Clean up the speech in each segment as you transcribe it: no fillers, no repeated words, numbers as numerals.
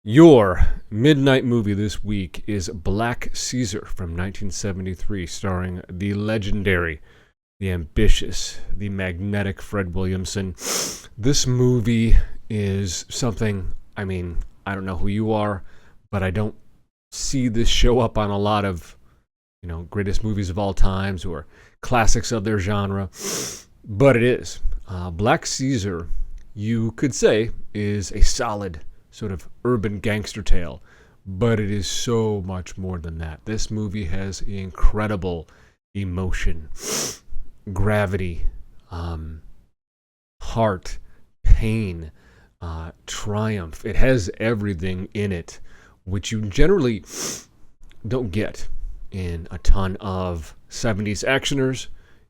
Your midnight movie this week is Black Caesar from 1973, starring the legendary, the ambitious, the magnetic Fred Williamson. This movie is something, I don't know who you are, but I don't see this show up on a lot of, greatest movies of all times or classics of their genre, but it is. Black Caesar, you could say, is a solid sort of urban gangster tale, but it is so much more than that. This movie has incredible emotion, gravity, heart, pain, triumph. It has everything in it, which you generally don't get in a ton of 70s actioners.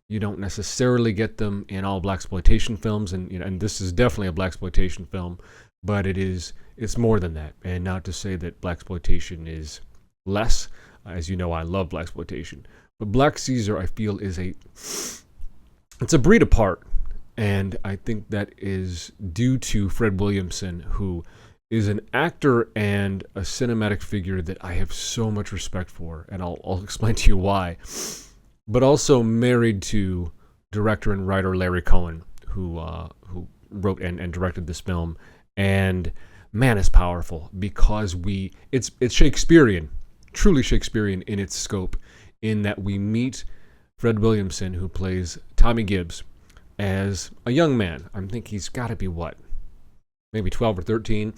You don't necessarily get them in all blaxploitation films, and this is definitely a blaxploitation film, but it's more than that. And not to say that blaxploitation is less. As you know, I love blaxploitation, but Black Caesar, I feel, it's a breed apart, and I think that is due to Fred Williamson, who is an actor and a cinematic figure that I have so much respect for, and I'll explain to you why. But also married to director and writer Larry Cohen, who wrote and directed this film. And man, it's powerful because it's Shakespearean, truly Shakespearean in its scope, in that we meet Fred Williamson, who plays Tommy Gibbs, as a young man. I think he's got to be maybe 12 or 13.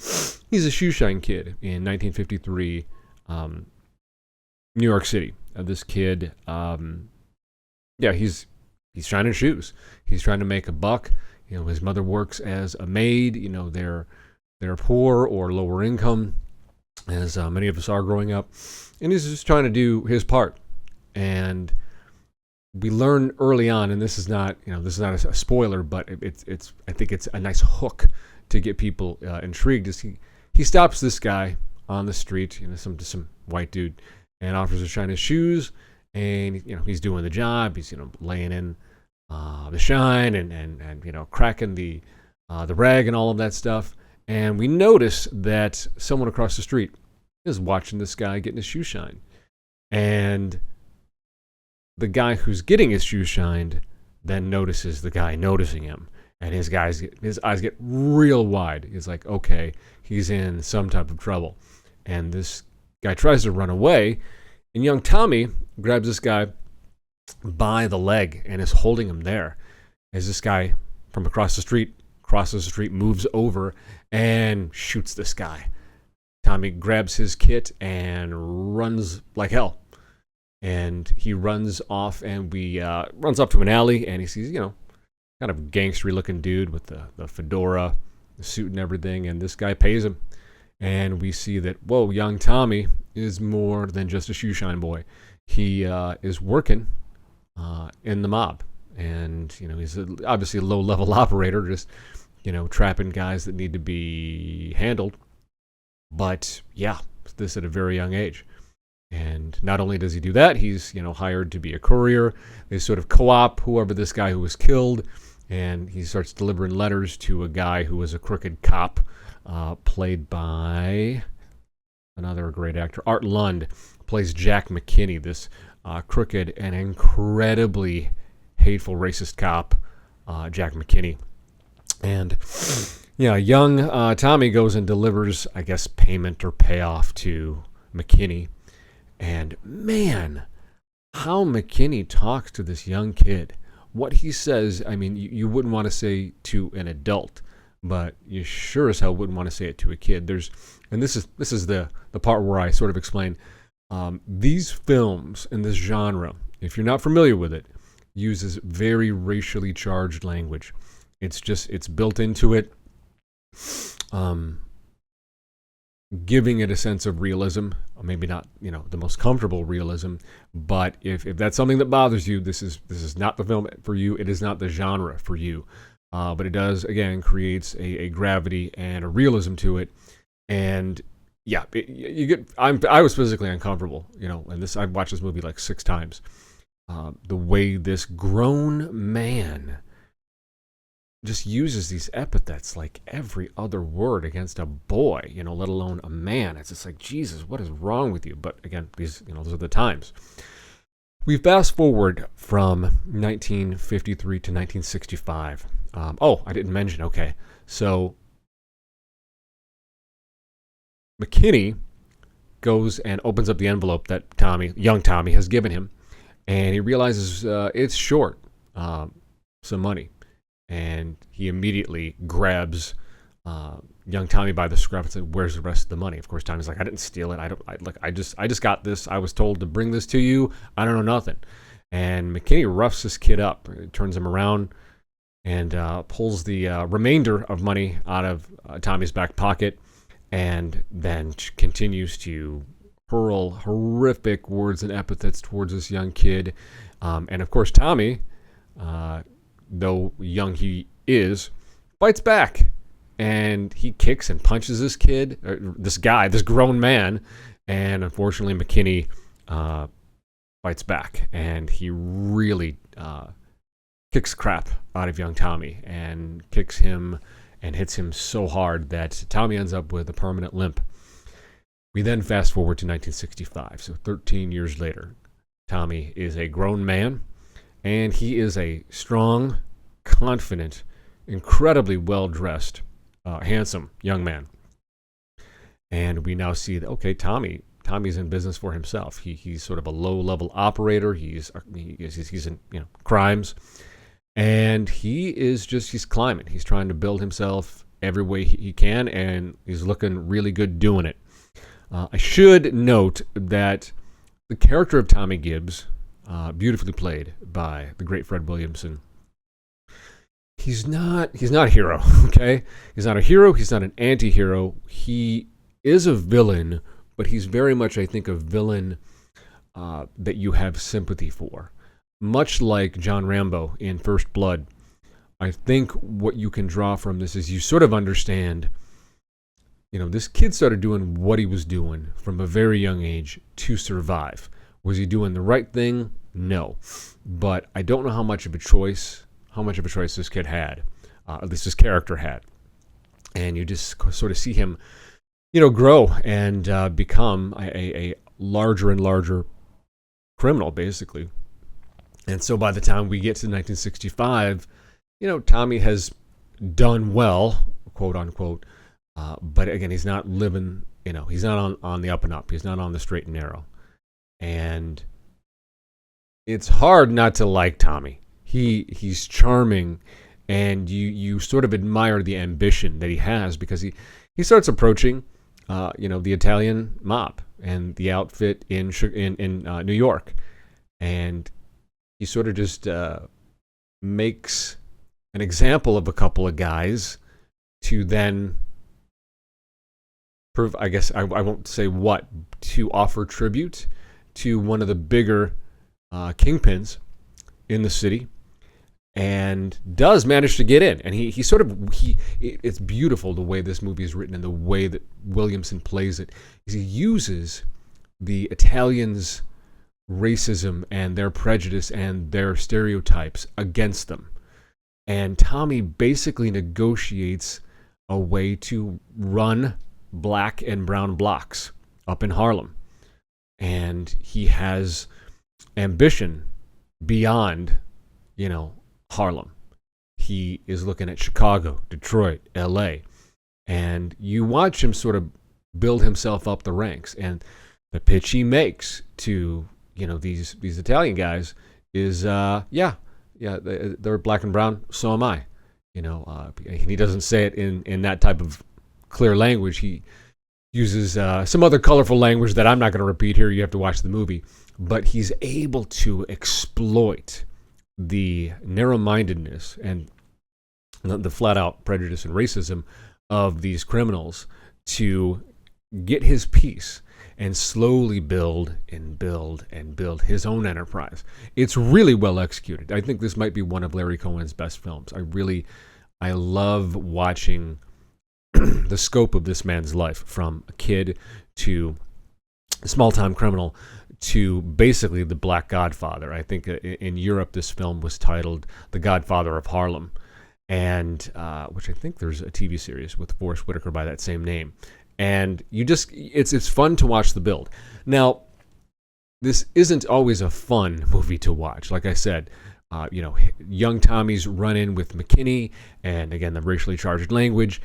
He's a shoeshine kid in 1953, New York City. This kid, he's shining shoes. He's trying to make a buck. His mother works as a maid. They're poor or lower income, as many of us are growing up, and he's just trying to do his part. And we learn early on, and this is not a spoiler, but I think it's a nice hook to get people intrigued. Is he stops this guy on the street, some white dude, and offers to shine his shoes, and he's doing the job. He's laying in the shine and cracking the rag and all of that stuff. And we notice that someone across the street is watching this guy getting his shoe shined. And the guy who's getting his shoe shined then notices the guy noticing him. And his eyes get real wide. He's like, okay, he's in some type of trouble. And this guy tries to run away. And young Tommy grabs this guy by the leg and is holding him there as this guy from across the street crosses the street, moves over, and shoots this guy. Tommy grabs his kit and runs like hell. And he runs off, and runs up to an alley, and he sees, kind of gangstery looking dude with the fedora, the suit and everything, and this guy pays him. And we see that, whoa, young Tommy is more than just a shoeshine boy. He is working in the mob. And, he's obviously a low-level operator, just, trapping guys that need to be handled. But, yeah, this at a very young age. And not only does he do that, he's, hired to be a courier. They sort of co-op whoever this guy who was killed, and he starts delivering letters to a guy who was a crooked cop, played by another great actor. Art Lund plays Jack McKinney, this crooked and incredibly hateful racist cop, Jack McKinney. And young Tommy goes and delivers, I guess, payment or payoff to McKinney. And man, how McKinney talks to this young kid. What he says, you wouldn't want to say to an adult, but you sure as hell wouldn't want to say it to a kid. And this is the part where I sort of explain these films in this genre, if you're not familiar with it, uses very racially charged language. It's built into it, giving it a sense of realism, or maybe not, the most comfortable realism. But if that's something that bothers you, this is not the film for you. It is not the genre for you. But it does, again, creates a gravity and a realism to it. And yeah, I was physically uncomfortable, and I've watched this movie like 6 times. The way this grown man just uses these epithets like every other word against a boy, let alone a man. It's just like, Jesus, what is wrong with you? But again, those are the times. We fast forward from 1953 to 1965. I didn't mention, okay. So McKinney goes and opens up the envelope that young Tommy, has given him, and he realizes it's short some money. And he immediately grabs young Tommy by the scruff and says, "Where's the rest of the money?" Of course, Tommy's like, "I didn't steal it. I just got this. I was told to bring this to you. I don't know nothing." And McKinney roughs this kid up, turns him around, and pulls the remainder of money out of Tommy's back pocket, and then continues to hurl horrific words and epithets towards this young kid. And of course, Tommy, though young he is, fights back, and he kicks and punches this kid, this grown man, and unfortunately McKinney fights back, and he really kicks crap out of young Tommy, and kicks him and hits him so hard that Tommy ends up with a permanent limp. We then fast forward to 1965, so 13 years later. Tommy is a grown man, and he is a strong, confident, incredibly well-dressed, handsome young man. And we now see that, okay, Tommy's in business for himself. He's sort of a low-level operator. He's in crimes, and he's climbing. He's trying to build himself every way he can, and he's looking really good doing it. I should note that the character of Tommy Gibbs, beautifully played by the great Fred Williamson, he's not a hero, okay? He's not a hero. He's not an anti-hero. He is a villain, but he's very much, I think, a villain that you have sympathy for. Much like John Rambo in First Blood, I think what you can draw from this is you sort of understand, this kid started doing what he was doing from a very young age to survive. Was he doing the right thing? No. But I don't know how much of a choice this kid had, at least his character had. And you just sort of see him, grow and become a larger and larger criminal, basically. And so by the time we get to 1965, Tommy has done well, quote unquote, but again, he's not living, he's not on the up and up. He's not on the straight and narrow. And it's hard not to like Tommy. He's charming, and you sort of admire the ambition that he has, because he starts approaching, the Italian mob and the outfit in New York, and he sort of just makes an example of a couple of guys to then prove, I guess I won't say what, to offer tribute to one of the bigger kingpins in the city, and does manage to get in. And it's beautiful the way this movie is written and the way that Williamson plays it. He uses the Italians' racism and their prejudice and their stereotypes against them. And Tommy basically negotiates a way to run black and brown blocks up in Harlem. And he has ambition beyond, Harlem. He is looking at Chicago, Detroit, LA. And you watch him sort of build himself up the ranks. And the pitch he makes to, these Italian guys is, they're black and brown, so am I. And he doesn't say it in that type of clear language. He uses some other colorful language that I'm not going to repeat here. You have to watch the movie. But he's able to exploit the narrow-mindedness and the flat-out prejudice and racism of these criminals to get his piece and slowly build and build and build his own enterprise. It's really well executed. I think this might be one of Larry Cohen's best films. I love watching the scope of this man's life, from a kid to a small-time criminal to basically the Black Godfather. I think in Europe this film was titled The Godfather of Harlem. and which I think there's a TV series with Forrest Whitaker by that same name. And it's fun to watch the build. Now, this isn't always a fun movie to watch. Like I said, young Tommy's run-in with McKinney, and again, the racially charged language,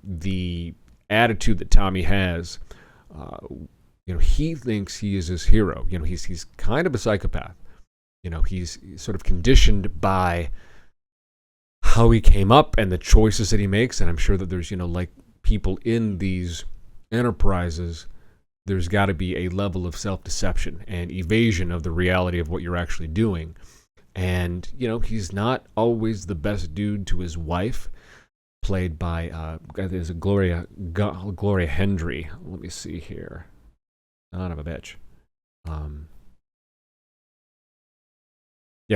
the attitude that Tommy has. He thinks he is his hero. He's kind of a psychopath. He's sort of conditioned by how he came up and the choices that he makes. And I'm sure that there's, like people in these enterprises, there's got to be a level of self-deception and evasion of the reality of what you're actually doing. And, he's not always the best dude to his wife, played by, there's a Gloria Hendry. Let me see here. Son of a bitch.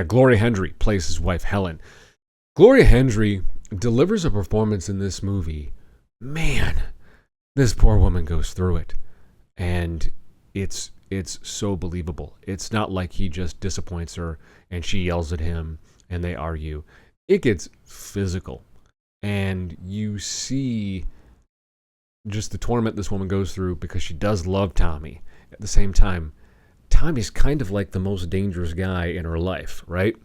Gloria Hendry plays his wife, Helen. Gloria Hendry delivers a performance in this movie. Man, this poor woman goes through it. And it's so believable. It's not like he just disappoints her and she yells at him and they argue. It gets physical. And you see just the torment this woman goes through because she does love Tommy. At the same time, Tommy's kind of like the most dangerous guy in her life, right?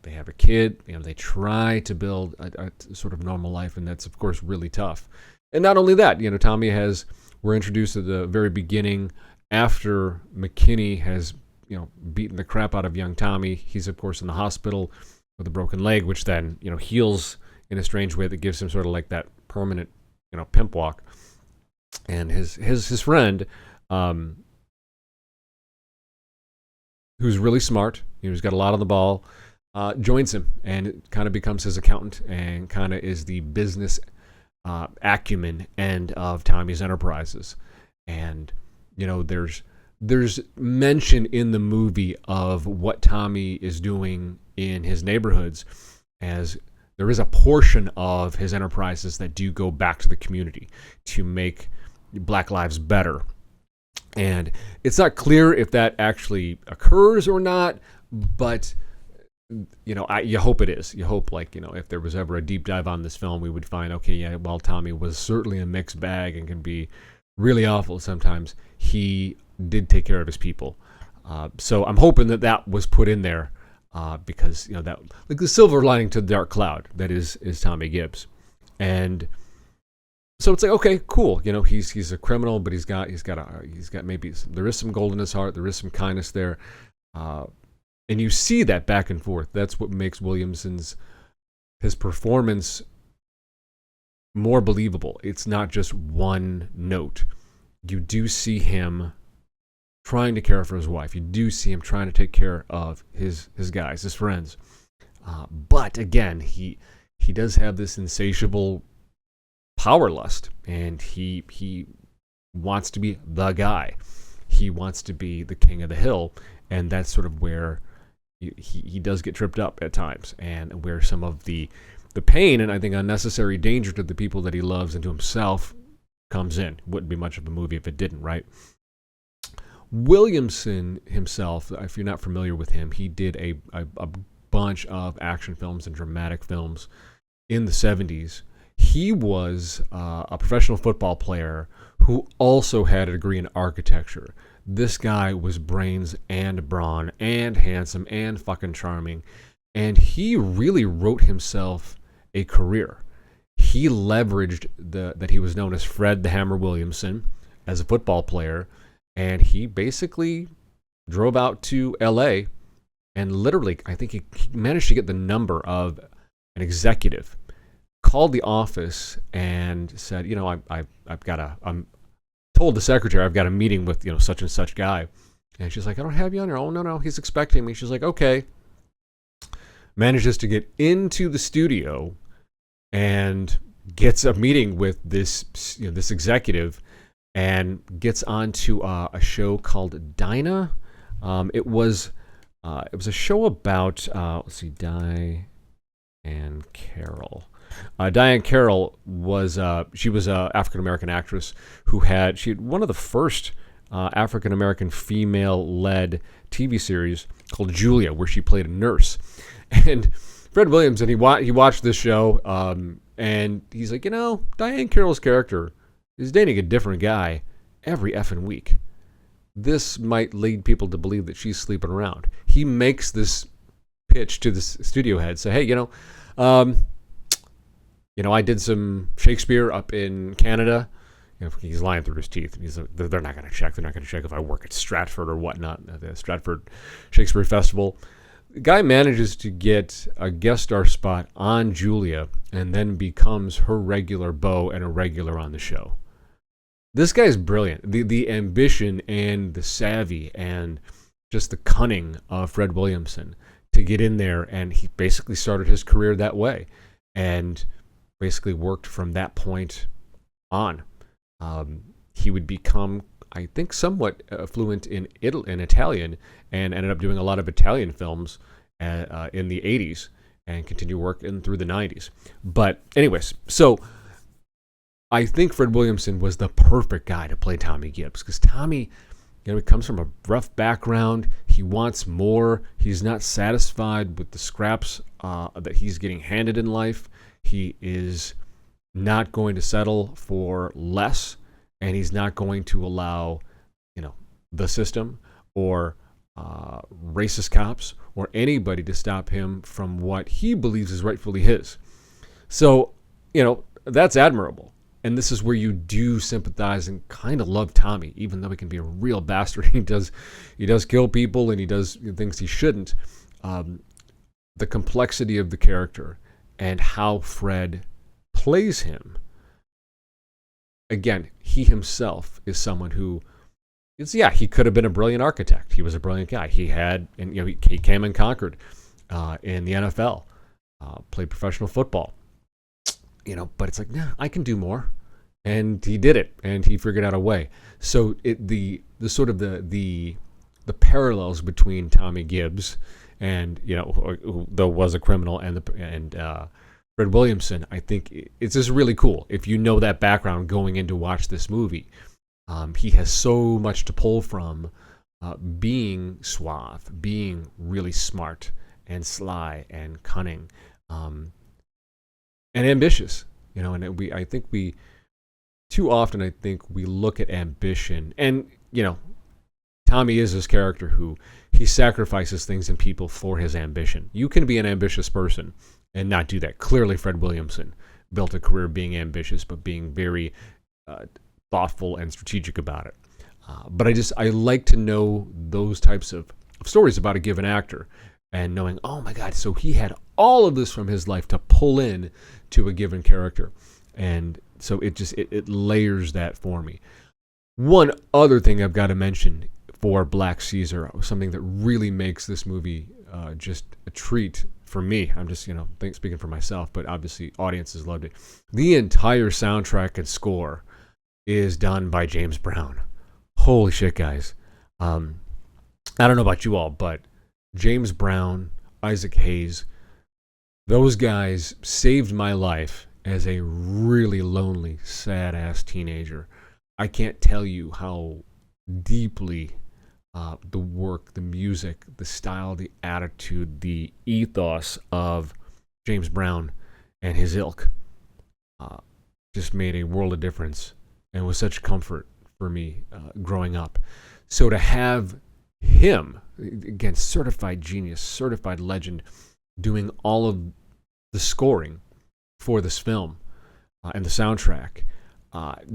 They have a kid. They try to build a sort of normal life, and that's, of course, really tough. And not only that, Tommy we're introduced at the very beginning after McKinney has, beaten the crap out of young Tommy. He's, of course, in the hospital with a broken leg, which then, heals in a strange way that gives him sort of like that permanent, pimp walk. And his friend, who's really smart, who's got a lot on the ball, joins him and it kind of becomes his accountant and kind of is the business acumen end of Tommy's enterprises. And, there's mention in the movie of what Tommy is doing in his neighborhoods, as there is a portion of his enterprises that do go back to the community to make Black lives better. And it's not clear if that actually occurs or not, but you hope it is. You hope, if there was ever a deep dive on this film, we would find, while Tommy was certainly a mixed bag and can be really awful sometimes, he did take care of his people. So I'm hoping that was put in there because, that, like the silver lining to the dark cloud that is Tommy Gibbs. And so it's like, okay, cool. He's a criminal, but he's got maybe there is some gold in his heart. There is some kindness there. And you see that back and forth. That's what makes his performance more believable. It's not just one note. You do see him trying to care for his wife. You do see him trying to take care of his guys, his friends. But again, he does have this insatiable power lust, and he wants to be the guy. He wants to be the king of the hill, and that's sort of where he does get tripped up at times, and where some of the pain and I think unnecessary danger to the people that he loves and to himself comes in. Wouldn't be much of a movie if it didn't, right? Williamson himself, if you're not familiar with him, he did a bunch of action films and dramatic films in the 70s. He was a professional football player who also had a degree in architecture. This guy was brains and brawn and handsome and fucking charming. And he really wrote himself a career. He leveraged that he was known as Fred the Hammer Williamson as a football player. And he basically drove out to L.A. and literally, I think he managed to get the number of an executive, called the office and said, I'm told the secretary I've got a meeting with, such and such guy. And she's like, I don't have you on here. Oh, no, he's expecting me. She's like, okay. Manages to get into the studio and gets a meeting with this executive and gets onto a show called Dinah. It was a show about, Diane Carroll. Diane Carroll was she was an African-American actress she had one of the first African-American female-led TV series called Julia, where she played a nurse. And Fred Williamson, he watched this show, and he's like, Diane Carroll's character is dating a different guy every effing week. This might lead people to believe that she's sleeping around. He makes this pitch to the studio head, say, hey, I did some Shakespeare up in Canada. He's lying through his teeth. He's like, they're not going to check. They're not going to check if I work at Stratford or whatnot, at the Stratford Shakespeare Festival. The guy manages to get a guest star spot on Julia and then becomes her regular beau and a regular on the show. This guy's brilliant. The ambition and the savvy and just the cunning of Fred Williamson to get in there, and he basically started his career that way and basically worked from that point on. He would become, I think, somewhat fluent in Italian and ended up doing a lot of Italian films in the 80s and continue working through the 90s. But anyways, so I think Fred Williamson was the perfect guy to play Tommy Gibbs, because Tommy, he comes from a rough background. He wants more. He's not satisfied with the scraps that he's getting handed in life. He is not going to settle for less, and he's not going to allow, the system or racist cops or anybody to stop him from what he believes is rightfully his. So, that's admirable. And this is where you do sympathize and kind of love Tommy, even though he can be a real bastard. He does kill people and he does things he shouldn't. The complexity of the character and how Fred plays him. Again, he himself is someone who he could have been a brilliant architect. He was a brilliant guy. He had, and he came and conquered in the NFL, played professional football. But it's like, nah, I can do more. And he did it, and he figured out a way. So the sort of the parallels between Tommy Gibbs and, who though was a criminal, and Fred Williamson, I think it's just really cool. If you know that background going in to watch this movie, he has so much to pull from, being suave, being really smart and sly and cunning, and ambitious. I think we too often we look at ambition, and Tommy is this character who he sacrifices things in people for his ambition. You can be an ambitious person and not do that. Clearly, Fred Williamson built a career being ambitious, but being very thoughtful and strategic about it. But I like to know those types of stories about a given actor, and knowing, oh my God, so he had all of this from his life to pull in to a given character. And so it layers that for me. One other thing I've got to mention for Black Caesar, something that really makes this movie just a treat for me. I'm just, speaking for myself, but obviously audiences loved it. The entire soundtrack and score is done by James Brown. Holy shit, guys. I don't know about you all, but James Brown, Isaac Hayes, those guys saved my life as a really lonely, sad-ass teenager. I can't tell you how deeply the work, the music, the style, the attitude, the ethos of James Brown and his ilk just made a world of difference and was such comfort for me growing up. So to have him, again, certified genius, certified legend, doing all of the scoring for this film and the soundtrack,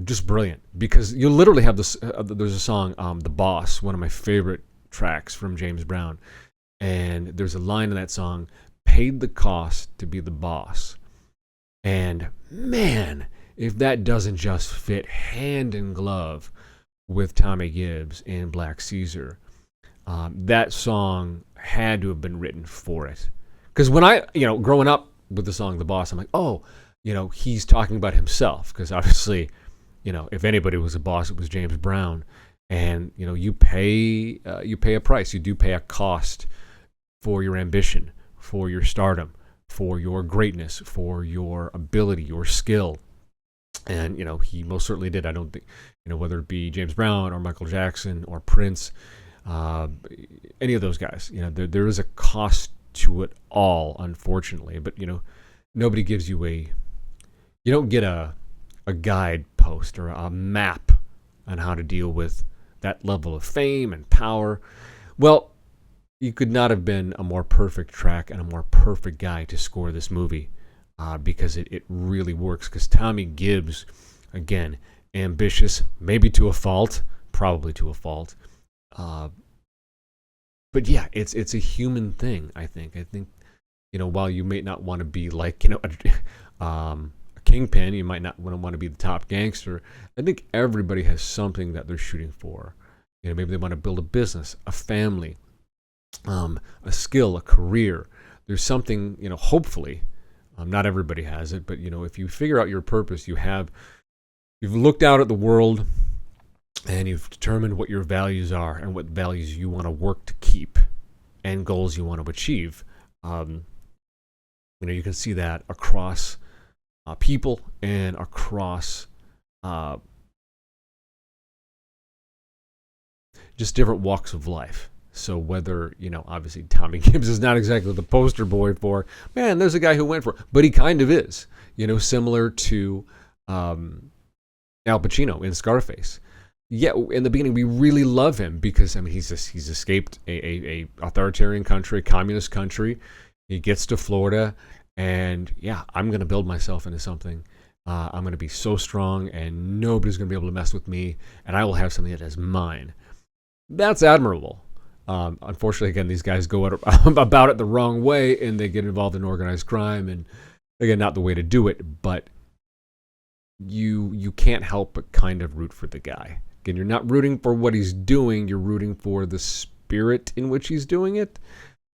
just brilliant. Because you literally have this, there's a song, The Boss, one of my favorite tracks from James Brown. And there's a line in that song, paid the cost to be the boss. And man, if that doesn't just fit hand in glove with Tommy Gibbs in Black Caesar, that song had to have been written for it. Because when I, growing up with the song The Boss, I'm like, oh, he's talking about himself. Because obviously, if anybody was a boss, it was James Brown. And, you pay a price. You do pay a cost for your ambition, for your stardom, for your greatness, for your ability, your skill. And, he most certainly did. I don't think, whether it be James Brown or Michael Jackson or Prince, any of those guys, there is a cost to it all, unfortunately. But nobody gives you you don't get a guidepost or a map on how to deal with that level of fame and power. Well, you could not have been a more perfect track and a more perfect guy to score this movie, because it really works. Because Tommy Gibbs, again, ambitious, maybe to a fault, probably to a fault. But yeah, it's a human thing, I think. While you may not want to be like, a kingpin, you might not want to be the top gangster. I think everybody has something that they're shooting for. Maybe they want to build a business, a family, a skill, a career. There's something, hopefully, not everybody has it, but if you figure out your purpose, you've looked out at the world and you've determined what your values are and what values you want to work to keep and goals you want to achieve. You can see that across people and across just different walks of life. So whether, obviously Tommy Gibbs is not exactly the poster boy for, man, there's a guy who went for it, but he kind of is, similar to Al Pacino in Scarface. Yeah, in the beginning we really love him because he's escaped a authoritarian country, communist country. He gets to Florida, and yeah, I'm going to build myself into something. I'm going to be so strong, and nobody's going to be able to mess with me, and I will have something that is mine. That's admirable. Unfortunately, again, these guys go about it the wrong way, and they get involved in organized crime, and again, not the way to do it. But you can't help but kind of root for the guy. Again, you're not rooting for what he's doing; you're rooting for the spirit in which he's doing it.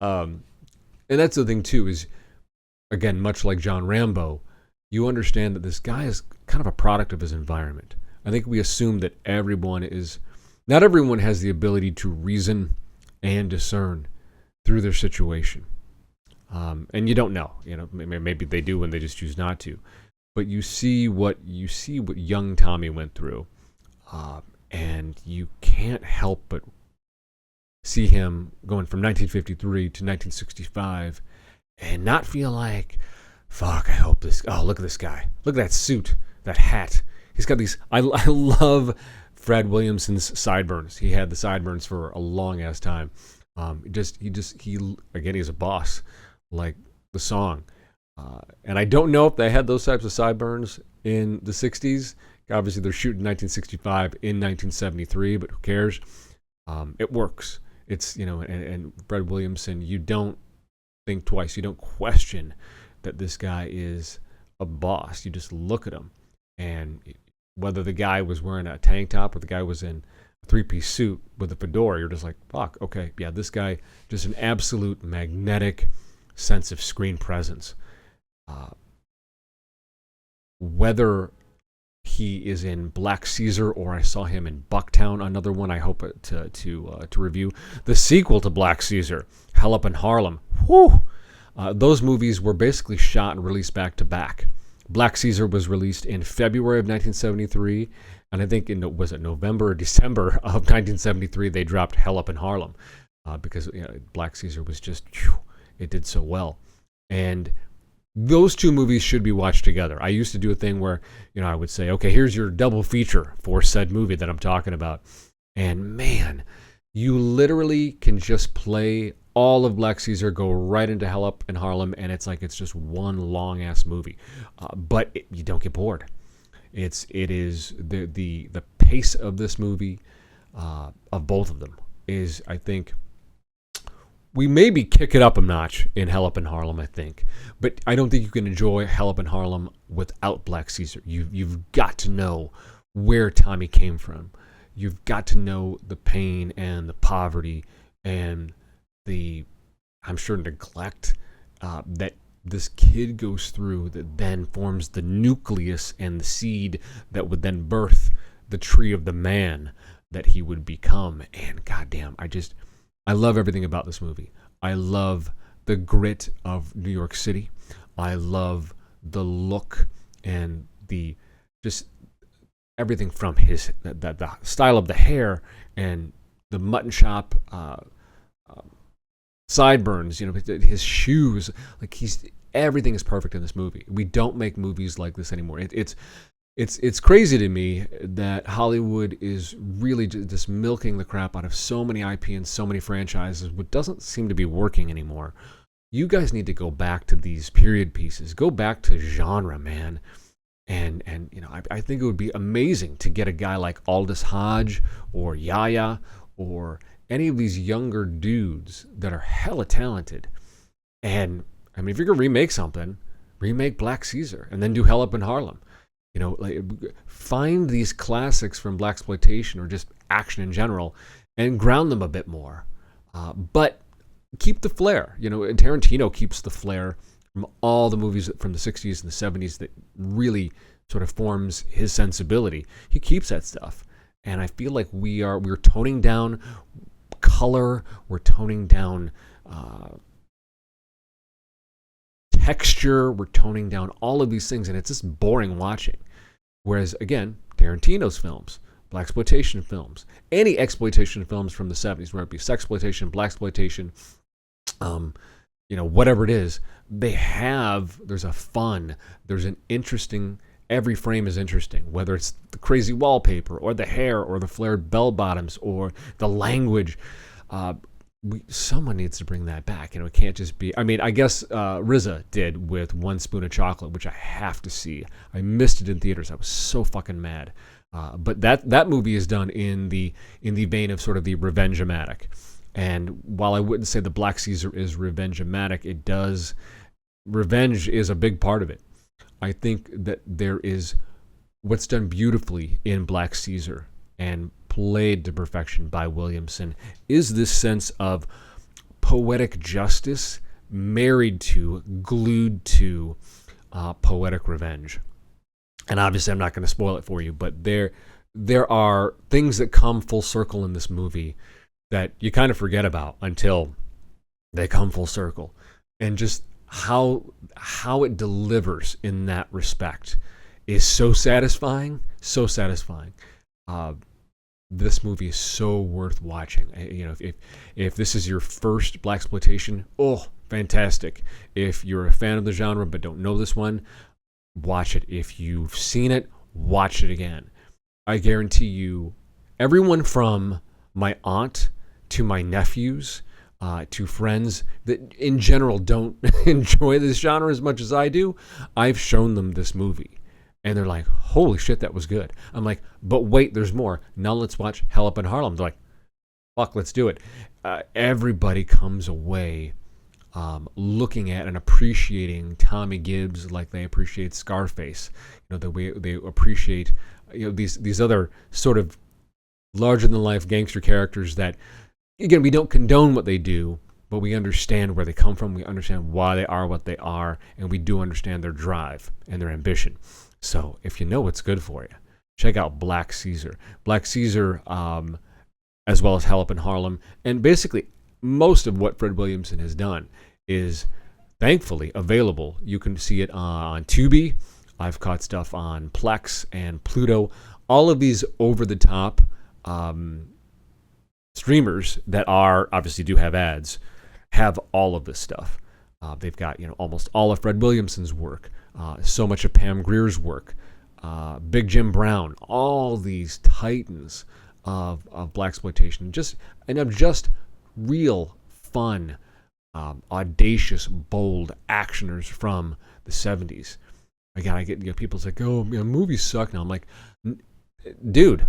And that's the thing too. Is again, much like John Rambo, you understand that this guy is kind of a product of his environment. I think we assume that not everyone has the ability to reason and discern through their situation. And you don't know, maybe they do when they just choose not to. But you see what young Tommy went through, and you can't help but see him going from 1953 to 1965 and not feel like, fuck, look at this guy. Look at that suit, that hat. He's got these, I love Fred Williamson's sideburns. He had the sideburns for a long ass time. Again, he's a boss, like the song. And I don't know if they had those types of sideburns in the 60s. Obviously, they're shooting 1965 in 1973, but who cares? It works. It's, and Fred Williamson, you don't think twice. You don't question that this guy is a boss. You just look at him. And whether the guy was wearing a tank top or the guy was in a three-piece suit with a fedora, you're just like, fuck, okay, yeah, this guy, just an absolute magnetic sense of screen presence. Whether he is in Black Caesar or I saw him in Bucktown, another one I hope to review. The sequel to Black Caesar, Hell Up in Harlem. Whew! Those movies were basically shot and released back to back. Black Caesar was released in February of 1973, and I think was it November or December of 1973 they dropped Hell Up in Harlem, because Black Caesar was just, it did so well. And those two movies should be watched together. I used to do a thing where, I would say, okay, here's your double feature for said movie that I'm talking about. And man, you literally can just play all of Black Caesar, go right into Hell Up in Harlem, and it's like it's just one long ass movie. But you don't get bored. It is the pace of this movie, of both of them, is, I think, we maybe kick it up a notch in Hell Up in Harlem, I think. But I don't think you can enjoy Hell Up in Harlem without Black Caesar. You've got to know where Tommy came from. You've got to know the pain and the poverty and the, I'm sure, neglect that this kid goes through, that then forms the nucleus and the seed that would then birth the tree of the man that he would become. And goddamn, I love everything about this movie. I love the grit of New York City. I love the look and the just everything from the style of the hair and the mutton chop sideburns, his shoes, like everything is perfect in this movie. We don't make movies like this anymore. It's crazy to me that Hollywood is really just milking the crap out of so many IP and so many franchises, but doesn't seem to be working anymore. You guys need to go back to these period pieces. Go back to genre, man. And I think it would be amazing to get a guy like Aldous Hodge or Yaya or any of these younger dudes that are hella talented. And I mean, if you're gonna remake something, remake Black Caesar and then do Hell Up in Harlem. Find these classics from blaxploitation or just action in general and ground them a bit more. But keep the flair. Tarantino keeps the flair from all the movies from the 60s and the 70s that really sort of forms his sensibility. He keeps that stuff. And I feel like we're toning down color, we're toning down texture, we're toning down all of these things, and it's just boring watching. Whereas, again, Tarantino's films, blaxploitation films, any exploitation films from the 70s, whether it be sexploitation, blaxploitation, whatever it is, there's a fun, there's an interesting, every frame is interesting, whether it's the crazy wallpaper or the hair or the flared bell bottoms or the language. Someone needs to bring that back. It can't just be. I mean, I guess RZA did with One Spoon of Chocolate, which I have to see. I missed it in theaters. I was so fucking mad. But that movie is done in the vein of sort of the revenge-o-matic. And while I wouldn't say the Black Caesar is revenge-o-matic, revenge is a big part of it. I think that there is what's done beautifully in Black Caesar and played to perfection by Williamson is this sense of poetic justice glued to poetic revenge. And obviously I'm not going to spoil it for you, but there are things that come full circle in this movie that you kind of forget about until they come full circle. And just how it delivers in that respect is so satisfying, so satisfying. This movie is so worth watching. If this is your first blaxploitation, oh, fantastic. If you're a fan of the genre but don't know this one, watch it. If you've seen it, watch it again. I guarantee you, everyone from my aunt to my nephews to friends that in general don't enjoy this genre as much as I do, I've shown them this movie. And they're like, holy shit, that was good. I'm like, but wait, there's more. Now let's watch Hell Up in Harlem. They're like, fuck, let's do it. Everybody comes away looking at and appreciating Tommy Gibbs like they appreciate Scarface. The way they appreciate these other sort of larger-than-life gangster characters that, again, we don't condone what they do, but we understand where they come from. We understand why they are what they are, and we do understand their drive and their ambition. So if you know what's good for you, check out Black Caesar. Black Caesar, as well as Hell Up in Harlem. And basically, most of what Fred Williamson has done is thankfully available. You can see it on Tubi. I've caught stuff on Plex and Pluto. All of these over-the-top streamers that obviously do have ads have all of this stuff. They've got almost all of Fred Williamson's work. So much of Pam Grier's work, Big Jim Brown, all these titans of blaxploitation, just real fun, audacious, bold actioners from the 70s. Again, I get people say, "Oh, movies suck now." I'm like, dude,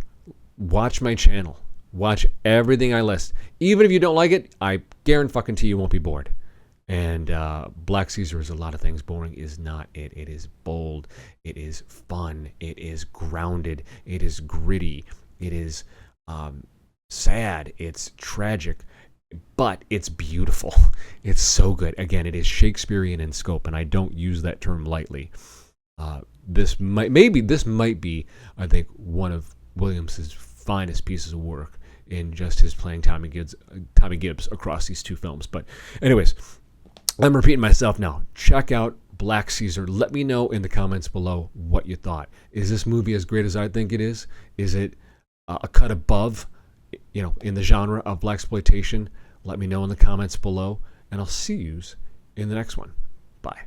watch my channel, watch everything I list. Even if you don't like it, I guarantee you won't be bored. And Black Caesar is a lot of things. Boring is not it. It is bold. It is fun. It is grounded. It is gritty. It is sad. It's tragic. But it's beautiful. It's so good. Again, it is Shakespearean in scope, and I don't use that term lightly. This might be, I think, one of Williams's finest pieces of work in just his playing Tommy Gibbs across these two films. But anyways, I'm repeating myself now. Check out Black Caesar. Let me know in the comments below what you thought. Is this movie as great as I think it is? Is it a cut above, in the genre of blaxploitation? let me know in the comments below, and I'll see you in the next one. Bye.